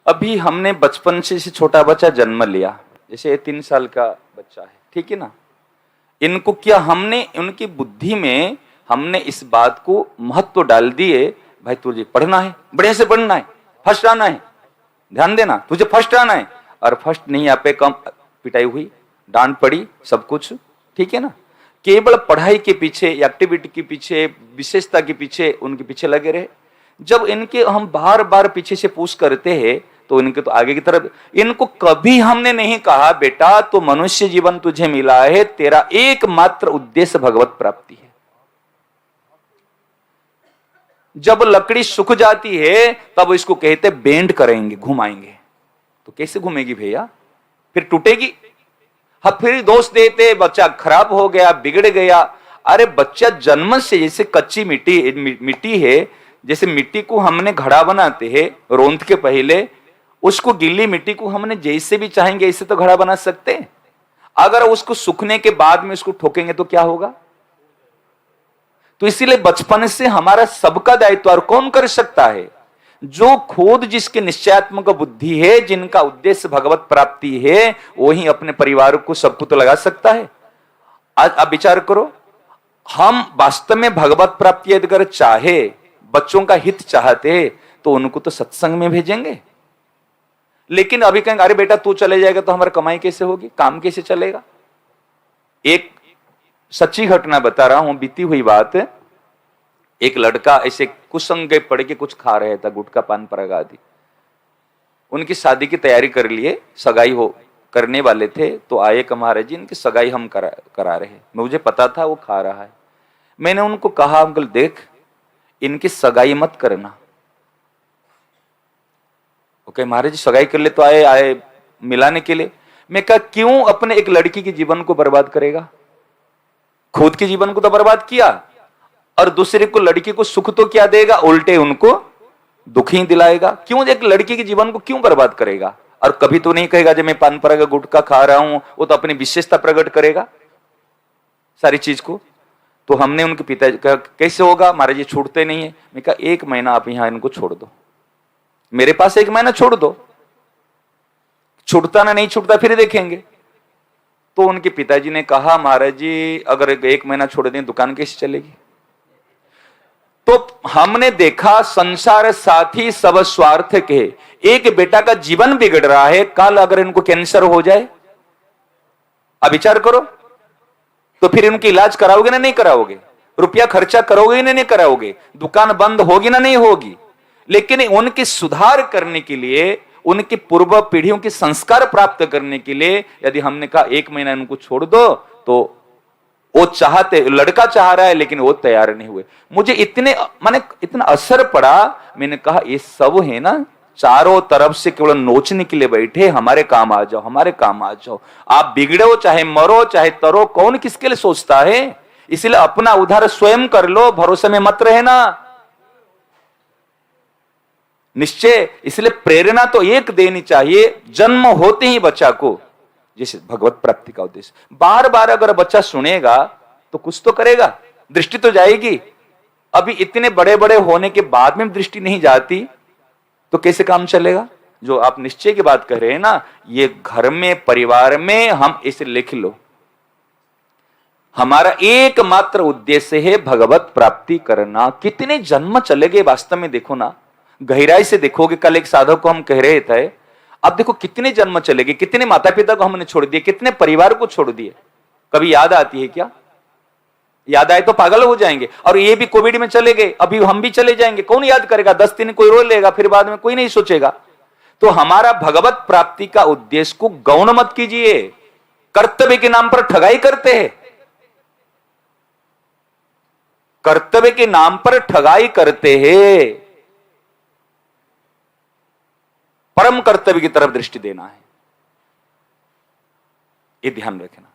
अभी हमने बचपन से छोटा बच्चा जन्म लिया, जैसे ये 3 साल का बच्चा है, ठीक है ना। इनको क्या हमने उनकी बुद्धि में हमने इस बात को महत्व डाल दिए, भाई तुझे पढ़ना है, बढ़िया से पढ़ना है, फर्स्ट आना है, ध्यान देना, तुझे फर्स्ट आना है। और फर्स्ट नहीं आ पे, कम पिटाई हुई, डांट पड़ी, सब कुछ ठीक है ना। केवल पढ़ाई के पीछे, एक्टिविटी के पीछे, विशेषता के पीछे उनके पीछे लगे रहे। जब इनके हम बार बार पीछे से पुश करते हैं तो इनके तो आगे की तरफ, इनको कभी हमने नहीं कहा बेटा तो मनुष्य जीवन तुझे मिला है, तेरा एकमात्र उद्देश्य भगवत प्राप्ति है। जब लकड़ी सूख जाती है तब इसको कहते बेंड करेंगे, घुमाएंगे। तो कैसे घूमेगी भैया, फिर टूटेगी। हाँ, फिर दोष देते बच्चा खराब हो गया, बिगड़ गया। अरे बच्चा जन्म से जैसे कच्ची मिट्टी है, जैसे मिट्टी को हमने घड़ा बनाते हैं रोंद के पहले, उसको गिल्ली मिट्टी को हमने जैसे भी चाहेंगे ऐसे तो घड़ा बना सकते हैं। अगर उसको सूखने के बाद में उसको ठोकेंगे तो क्या होगा। तो इसीलिए बचपन से हमारा सबका दायित्व और कौन कर सकता है, जो खुद जिसके निश्चयात्मक बुद्धि है, जिनका उद्देश्य भगवत प्राप्ति है, वही अपने परिवार को सबको तो लगा सकता है। आज आप विचार करो, हम वास्तव में भगवत प्राप्ति अगर चाहे, बच्चों का हित चाहते तो उनको तो सत्संग में भेजेंगे। लेकिन अभी कहेंगे अरे बेटा तू चले जाएगा तो हमारी कमाई कैसे होगी, काम कैसे चलेगा। एक सच्ची घटना बता रहा हूं, बीती हुई बात। एक लड़का ऐसे कुसंग पड़ के कुछ खा रहा था, गुटखा पान पराग आदि। उनकी शादी की तैयारी कर लिए, सगाई हो करने वाले थे, तो आए कि महाराज जी इनकी सगाई हम करा रहे हैं। मुझे पता था वो खा रहा है। मैंने उनको कहा अंकल देख, इनकी सगाई मत करना। ओके महाराज जी सगाई कर ले तो आए मिलाने के लिए। मैं कहा क्यों अपने एक लड़की के जीवन को बर्बाद करेगा, खुद के जीवन को तो बर्बाद किया और दूसरे को लड़की को सुख तो क्या देगा, उल्टे उनको दुख ही दिलाएगा। क्यों एक लड़की के जीवन को क्यों बर्बाद करेगा। और कभी तो नहीं कहेगा जब मैं पान पराग गुटखा खा रहा हूं, वो तो अपनी विशेषता प्रकट करेगा सारी चीज को। तो हमने उनके पिताजी कहा कैसे होगा महाराज जी छूटते नहीं है। मैं कहा 1 महीना आप यहां इनको छोड़ दो, मेरे पास 1 महीना छोड़ दो, छूटता ना नहीं छूटता फिर देखेंगे। तो उनके पिताजी ने कहा महाराज जी अगर 1 महीना छोड़ दें दुकान कैसे चलेगी। तो हमने देखा संसार साथी सब स्वार्थ के, एक बेटा का जीवन बिगड़ रहा है, कल अगर इनको कैंसर हो जाए, अब विचार करो, तो फिर इनकी इलाज कराओगे ना नहीं कराओगे, रुपया खर्चा करोगे ना नहीं कराओगे, दुकान बंद होगी ना नहीं होगी। लेकिन उनके सुधार करने के लिए, उनकी पूर्व पीढ़ियों के संस्कार प्राप्त करने के लिए यदि हमने कहा 1 महीना इनको छोड़ दो, तो वो चाहते, लड़का चाह रहा है लेकिन वो तैयार नहीं हुए। मुझे इतना असर पड़ा। मैंने कहा ये सब है ना चारों तरफ से केवल नोचने के लिए बैठे, हमारे काम आ जाओ, हमारे काम आ जाओ। आप बिगड़ो चाहे मरो चाहे तरो, कौन किसके लिए सोचता है। इसलिए अपना उद्धार स्वयं कर लो, भरोसे में मत रहना निश्चय। इसलिए प्रेरणा तो एक देनी चाहिए जन्म होते ही बच्चा को, जैसे भगवत प्राप्ति का उद्देश्य। बार बार अगर बच्चा सुनेगा तो कुछ तो करेगा, दृष्टि तो जाएगी। अभी इतने बड़े बड़े होने के बाद में दृष्टि नहीं जाती तो कैसे काम चलेगा। जो आप निश्चय की बात कर रहे हैं ना, ये घर में परिवार में हम इसे लिख लो, हमारा एकमात्र उद्देश्य है भगवत प्राप्ति करना। कितने जन्म चले गए वास्तव में, देखो ना गहराई से देखोगे। कल एक साधक को हम कह रहे थे, अब देखो कितने जन्म चले गए, कितने माता पिता को हमने छोड़ दिए, कितने परिवार को छोड़ दिए। कभी याद आती है क्या। याद आए तो पागल हो जाएंगे। और ये भी कोविड में चले गए, अभी हम भी चले जाएंगे, कौन याद करेगा। 10 दिन कोई रो लेगा, फिर बाद में कोई नहीं सोचेगा। तो हमारा भगवत प्राप्ति का उद्देश्य को गौण मत कीजिए। कर्तव्य के नाम पर ठगाई करते हैं, कर्तव्य के नाम पर ठगाई करते हैं। परम कर्तव्य की तरफ दृष्टि देना है, ये ध्यान रखना।